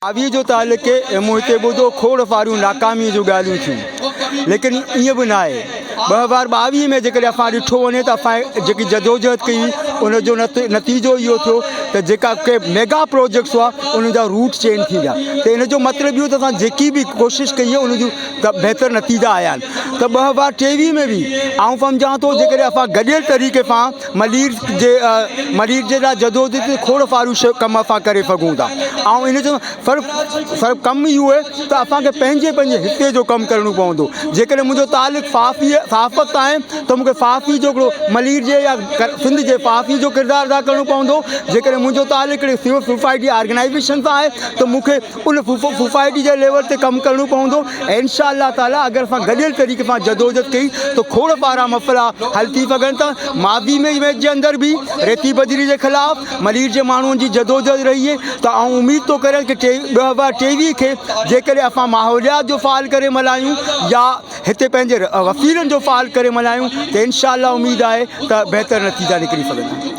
अवी जो तालिक मूं हिते ॿुधो खोड़ फारियूं नाकामीअ जूं ॻाल्हियूं थियूं, लेकिन ईअं बि न आहे। 2022 में जेकॾहिं असां ॾिठो वञे त असां जेकी जदोजहद कई उनजो नतीजो इहो थियो त जेका के मेगा प्रोजेक्ट्स हुआ उन जा रूट चेंज थी विया। त इन जो मतिलबु इहो त असां जेकी बि कोशिशि कई आहे उन जूं त बहितर नतीजा आया आहिनि। त 2023 में बि आउं सम्झां थो जेकॾहिं असां गॾियल तरीक़े सां मरीज़ जे लाइ जदोजहद खोड़ फारियूं कम असां करे सघूं था। ऐं इन जो फ़र्क़ु कमु इहो आहे त असांखे पंहिंजे हिस्से जो कमु करिणो पवंदो। जेकॾहिं मुंहिंजो तालुक फ़ाफ़त आहे त मूंखे फ़ाफ़ी जो हिकिड़ो मलीर जे या सिंध जे फ़ाफ़ी जो किरदारु अदा करिणो पवंदो। जेकॾहिं मुंहिंजो तालुक हिकिड़े सिविल सोसाइटी ऑर्गेनाइज़ेशन सां आहे त मूंखे उन सोसाइटी जे लेवल ते कमु करिणो पवंदो। ऐं इंशा अल्लाह ताला अगरि असां गॾियल तरीक़े सां जदोजहद कई त खोड़ सारा मसइला हल थी सघनि था। माज़ी में जे अंदरि बि रेती बजरी जे ख़िलाफ़ु मलीर जे माण्हुनि जी जदोजहद रही आहे। त आउं उमेद थो करियां कि 2023 खे जेकॾहिं असां माहौलियात जो फ़ाल करे मल्हायूं या हिते पंहिंजे वसीलनि जो फ़ाल करे मल्हायूं त इंशा अल्लाह उमेद आहे त बहितर नतीजा निकिरी सघंदा।